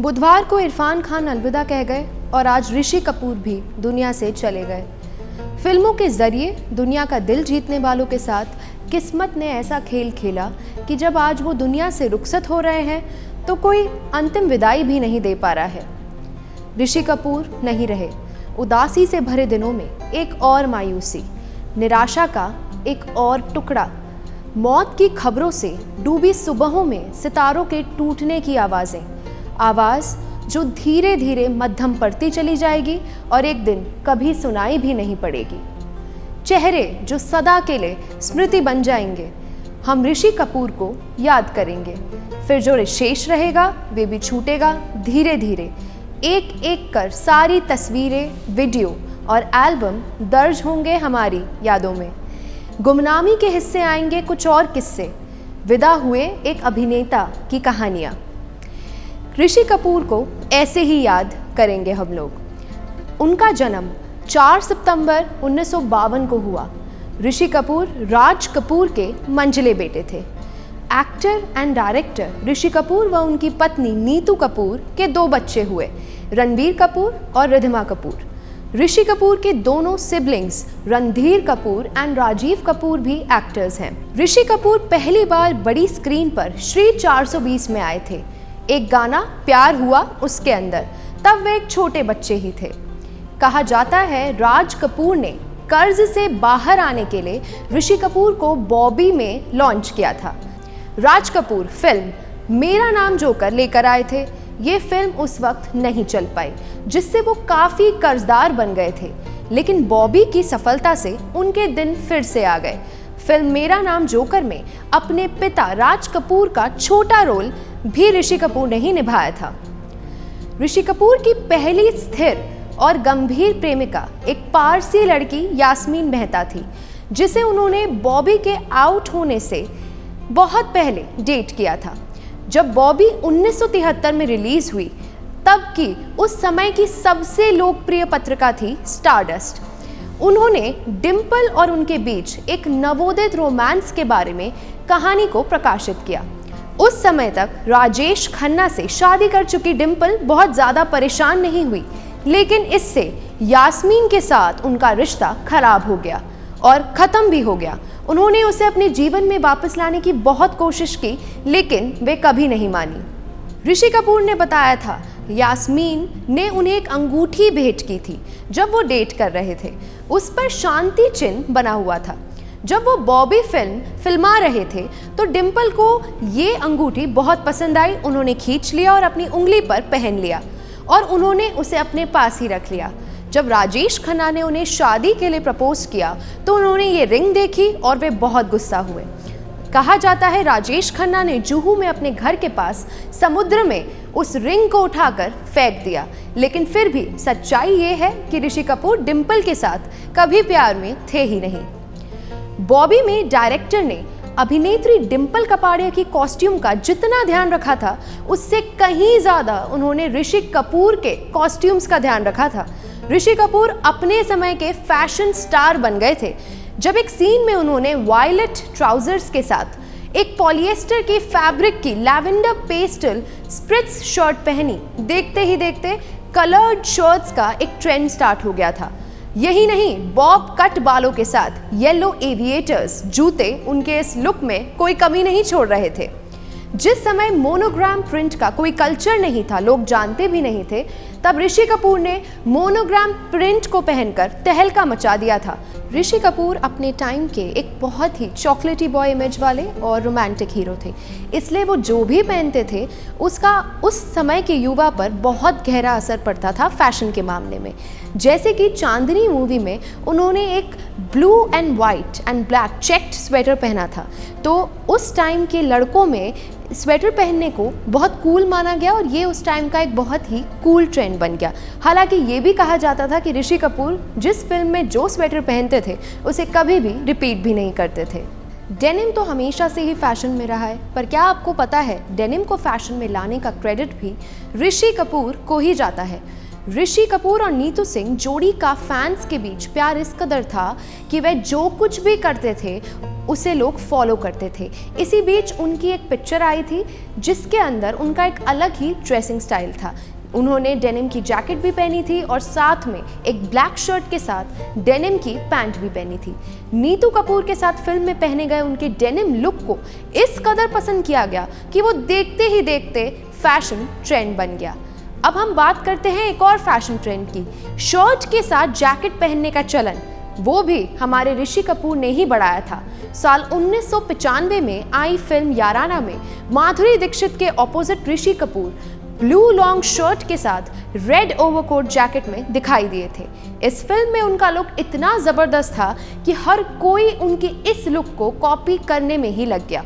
बुधवार को इरफान खान अलविदा कह गए और आज ऋषि कपूर भी दुनिया से चले गए। फिल्मों के जरिए दुनिया का दिल जीतने वालों के साथ किस्मत ने ऐसा खेल खेला कि जब आज वो दुनिया से रुखसत हो रहे हैं तो कोई अंतिम विदाई भी नहीं दे पा रहा है। ऋषि कपूर नहीं रहे। उदासी से भरे दिनों में एक और मायूसी, निराशा का एक और टुकड़ा, मौत की खबरों से डूबी सुबहों में सितारों के टूटने की आवाज़ें, आवाज़ जो धीरे धीरे मध्यम पड़ती चली जाएगी और एक दिन कभी सुनाई भी नहीं पड़ेगी। चेहरे जो सदा के लिए स्मृति बन जाएंगे। हम ऋषि कपूर को याद करेंगे, फिर जो शेष रहेगा वे भी छूटेगा धीरे धीरे। एक एक कर सारी तस्वीरें, वीडियो और एल्बम दर्ज होंगे हमारी यादों में। गुमनामी के हिस्से आएंगे कुछ और किस्से, विदा हुए एक अभिनेता की कहानियाँ। ऋषि कपूर को ऐसे ही याद करेंगे हम लोग। उनका जन्म 4 सितंबर 1952 को हुआ। ऋषि कपूर राज कपूर के मंझले बेटे थे। Actor and director Rishi Kapoor व उनकी पत्नी नीतू कपूर के 2 बच्चे हुए, रणबीर कपूर और रिधिमा कपूर। ऋषि कपूर के दोनों सिबलिंग्स रणधीर कपूर एंड राजीव कपूर भी एक्टर्स हैं। ऋषि कपूर पहली बार बड़ी स्क्रीन पर श्री 420 में आए थे। एक गाना प्यार हुआ उसके अंदर, तब वे एक छोटे बच्चे ही थे। कहा जाता है राज कपूर ने कर्ज से बाहर आने के लिए ऋषि कपूर को बॉबी में लॉन्च किया था। राज कपूर फिल्म मेरा नाम जोकर लेकर आए थे। ये फिल्म उस वक्त नहीं चल पाई, जिससे वो काफ़ी कर्जदार बन गए थे, लेकिन बॉबी की सफलता से उनके दिन फिर से आ गए। फिल्म मेरा नाम जोकर में अपने पिता राज कपूर का छोटा रोल भी ऋषि कपूर ने ही निभाया था। ऋषि कपूर की पहली स्थिर और गंभीर प्रेमिका एक पारसी लड़की यास्मीन मेहता थी, जिसे उन्होंने बॉबी के आउट होने से बहुत पहले डेट किया था। जब बॉबी 1973 में रिलीज हुई, तब की उस समय की सबसे लोकप्रिय पत्रिका थी स्टारडस्ट। उन्होंने डिम्पल और उनके बीच एक नवोदित रोमांस के बारे में कहानी को प्रकाशित किया। उस समय तक राजेश खन्ना से शादी कर चुकी डिम्पल बहुत ज़्यादा परेशान नहीं हुई, लेकिन इससे यास्मीन के साथ उनका रिश्ता खराब हो गया और ख़त्म भी हो गया। उन्होंने उसे अपने जीवन में वापस लाने की बहुत कोशिश की, लेकिन वे कभी नहीं मानी। ऋषि कपूर ने बताया था यास्मीन ने उन्हें एक अंगूठी भेंट की थी जब वो डेट कर रहे थे। उस पर शांति चिन्ह बना हुआ था। जब वो बॉबी फिल्मा रहे थे तो डिम्पल को ये अंगूठी बहुत पसंद आई। उन्होंने खींच लिया और अपनी उंगली पर पहन लिया और उन्होंने उसे अपने पास ही रख लिया। जब राजेश खन्ना ने उन्हें शादी के लिए प्रपोज किया तो उन्होंने ये रिंग देखी और वे बहुत गुस्सा हुए। कहा जाता है राजेश खन्ना ने जुहू में अपने घर के पास समुद्र में उस रिंग को उठाकर फेंक दिया, लेकिन फिर भी सच्चाई ये है कि ऋषि कपूर डिम्पल के साथ कभी प्यार में थे ही नहीं। बॉबी में डायरेक्टर ने अभिनेत्री डिम्पल कपाड़िया की कॉस्ट्यूम का जितना ध्यान रखा था, उससे कहीं ज़्यादा उन्होंने ऋषि कपूर के कॉस्ट्यूम्स का ध्यान रखा था। ऋषि कपूर अपने समय के फैशन स्टार बन गए थे। जब एक सीन में उन्होंने वायलेट ट्राउजर्स के साथ एक पॉलिएस्टर की फैब्रिक की लैवेंडर पेस्टल स्प्रिट्स शर्ट पहनी, देखते ही देखते कलर्ड शर्ट्स का एक ट्रेंड स्टार्ट हो गया था। यही नहीं, बॉब कट बालों के साथ येलो एविएटर्स जूते उनके इस लुक में कोई कमी नहीं छोड़ रहे थे। जिस समय मोनोग्राम प्रिंट का कोई कल्चर नहीं था, लोग जानते भी नहीं थे, तब ऋषि कपूर ने मोनोग्राम प्रिंट को पहनकर तहलका मचा दिया था। ऋषि कपूर अपने टाइम के एक बहुत ही चॉकलेटी बॉय इमेज वाले और रोमांटिक हीरो थे, इसलिए वो जो भी पहनते थे उसका उस समय के युवा पर बहुत गहरा असर पड़ता था फैशन के मामले में। जैसे कि चांदनी मूवी में उन्होंने एक blue and white and black checked sweater पहना था, तो उस टाइम के लड़कों में स्वेटर पहनने को बहुत कूल माना गया और ये उस टाइम का एक बहुत ही कूल ट्रेंड बन गया। हालांकि ये भी कहा जाता था कि ऋषि कपूर जिस फिल्म में जो स्वेटर पहनते थे उसे कभी भी रिपीट भी नहीं करते थे। डेनिम तो हमेशा से ही फैशन में रहा है, पर क्या आपको पता है डेनिम को फैशन में लाने का क्रेडिट भी ऋषि कपूर को ही जाता है। ऋषि कपूर और नीतू सिंह जोड़ी का फैंस के बीच प्यार इस कदर था कि वह जो कुछ भी करते थे उसे लोग फॉलो करते थे। इसी बीच उनकी एक पिक्चर आई थी जिसके अंदर उनका एक अलग ही ड्रेसिंग स्टाइल था। उन्होंने डेनिम की जैकेट भी पहनी थी और साथ में एक ब्लैक शर्ट के साथ डेनिम की पैंट भी पहनी थी। नीतू कपूर के साथ फिल्म में पहने गए उनके डेनिम लुक को इस कदर पसंद किया गया कि वो देखते ही देखते फैशन ट्रेंड बन गया। अब हम बात करते हैं एक और फैशन ट्रेंड की। शर्ट के साथ जैकेट पहनने का चलन वो भी हमारे ऋषि कपूर ने ही बढ़ाया था। साल 1995 में आई फिल्म याराना में माधुरी दीक्षित के opposite Rishi Kapoor blue long shirt के साथ रेड ओवरकोट जैकेट में दिखाई दिए थे। इस फिल्म में उनका लुक इतना ज़बरदस्त था कि हर कोई उनके इस लुक को कॉपी करने में ही लग गया।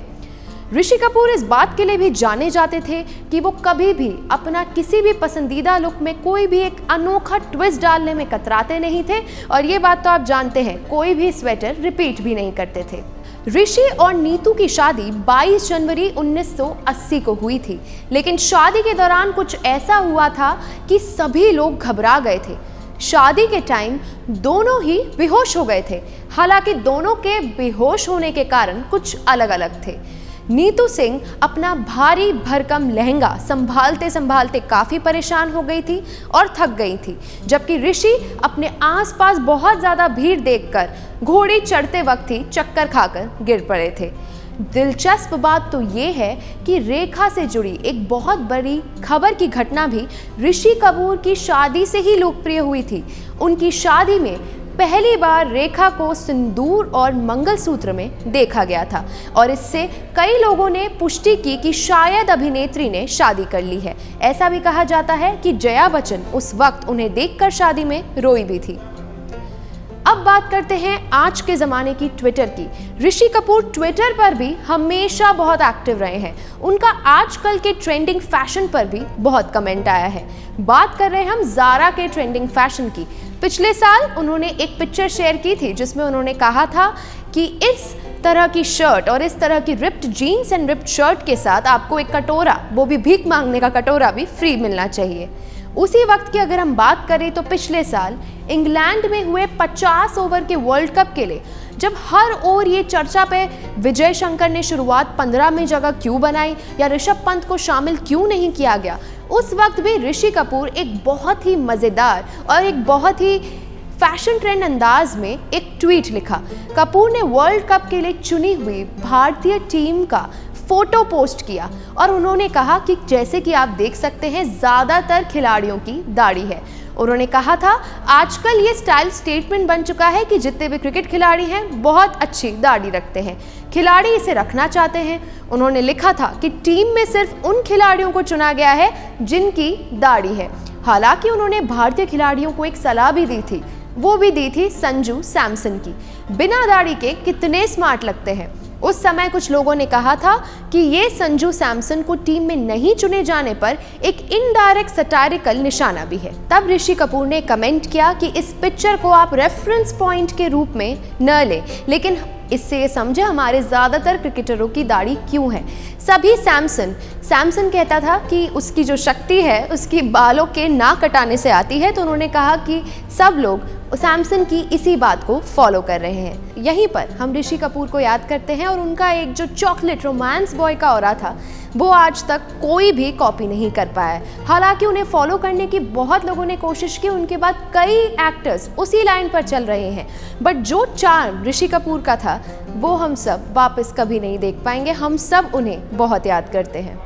ऋषि कपूर इस बात के लिए भी जाने जाते थे कि वो कभी भी अपना किसी भी पसंदीदा लुक में कोई भी एक अनोखा ट्विस्ट डालने में कतराते नहीं थे, और ये बात तो आप जानते हैं, कोई भी स्वेटर रिपीट भी नहीं करते थे। ऋषि और नीतू की शादी 22 जनवरी 1980 को हुई थी, लेकिन शादी के दौरान कुछ ऐसा हुआ था कि सभी लोग घबरा गए थे। शादी के टाइम दोनों ही बेहोश हो गए थे। हालांकि दोनों के बेहोश होने के कारण कुछ अलग अलग थे। नीतू सिंह अपना भारी भरकम लहंगा संभालते संभालते काफ़ी परेशान हो गई थी और थक गई थी, जबकि ऋषि अपने आसपास बहुत ज़्यादा भीड़ देखकर घोड़ी चढ़ते वक्त ही चक्कर खाकर गिर पड़े थे। दिलचस्प बात तो ये है कि रेखा से जुड़ी एक बहुत बड़ी खबर की घटना भी ऋषि कपूर की शादी से ही लोकप्रिय हुई थी। उनकी शादी में पहली बार रेखा को सिंदूर और मंगलसूत्र में देखा गया था और इससे कई लोगों ने पुष्टि की कि शायद अभिनेत्री ने शादी कर ली है। ऐसा भी कहा जाता है कि जया बच्चन उस वक्त उन्हें देखकर शादी में रोई भी थी। अब बात करते हैं आज के ज़माने की ट्विटर की। ऋषि कपूर ट्विटर पर भी हमेशा बहुत एक्टिव रहे हैं। उनका आजकल के ट्रेंडिंग फैशन पर भी बहुत कमेंट आया है। बात कर रहे हैं हम ज़ारा के ट्रेंडिंग फैशन की। पिछले साल उन्होंने एक पिक्चर शेयर की थी जिसमें उन्होंने कहा था कि इस तरह की शर्ट और इस तरह की ripped jeans and ripped shirt के साथ आपको एक कटोरा, वो भी भीख मांगने का कटोरा, भी फ्री मिलना चाहिए। उसी वक्त की अगर हम बात करें तो पिछले साल इंग्लैंड में हुए 50 ओवर के वर्ल्ड कप के लिए जब हर ओर ये चर्चा पे विजय शंकर ने शुरुआत 15 में जगह क्यों बनाई या ऋषभ पंत को शामिल क्यों नहीं किया गया, उस वक्त भी ऋषि कपूर एक बहुत ही मज़ेदार और एक बहुत ही फैशन ट्रेंड अंदाज में एक ट्वीट लिखा। कपूर ने वर्ल्ड कप के लिए चुनी हुई भारतीय टीम का फोटो पोस्ट किया और उन्होंने कहा कि जैसे कि आप देख सकते हैं ज़्यादातर खिलाड़ियों की दाढ़ी है। उन्होंने कहा था आजकल ये स्टाइल स्टेटमेंट बन चुका है कि जितने भी क्रिकेट खिलाड़ी हैं बहुत अच्छी दाढ़ी रखते हैं, खिलाड़ी इसे रखना चाहते हैं। उन्होंने लिखा था कि टीम में सिर्फ उन खिलाड़ियों को चुना गया है जिनकी दाढ़ी है। हालांकि उन्होंने भारतीय खिलाड़ियों को एक सलाह भी दी थी, वो भी दी थी संजू सैमसन की। बिना दाढ़ी के कितने स्मार्ट लगते हैं। उस समय कुछ लोगों ने कहा था कि ये संजू सैमसन को टीम में नहीं चुने जाने पर एक इनडायरेक्ट सटायरिकल निशाना भी है। तब ऋषि कपूर ने कमेंट किया कि इस पिक्चर को आप रेफरेंस पॉइंट के रूप में न लें, लेकिन इससे ये समझे हमारे ज़्यादातर क्रिकेटरों की दाढ़ी क्यों है। सभी सैमसन कहता था कि उसकी जो शक्ति है उसकी बालों के ना कटाने से आती है, तो उन्होंने कहा कि सब लोग सैमसन की इसी बात को फॉलो कर रहे हैं। यहीं पर हम ऋषि कपूर को याद करते हैं और उनका एक जो चॉकलेट रोमांस बॉय का ऑरा था वो आज तक कोई भी कॉपी नहीं कर पाया। हालांकि उन्हें फॉलो करने की बहुत लोगों ने कोशिश की, उनके बाद कई एक्टर्स उसी लाइन पर चल रहे हैं, बट जो चार्म ऋषि कपूर का था वो हम सब वापस कभी नहीं देख पाएंगे। हम सब उन्हें बहुत याद करते हैं।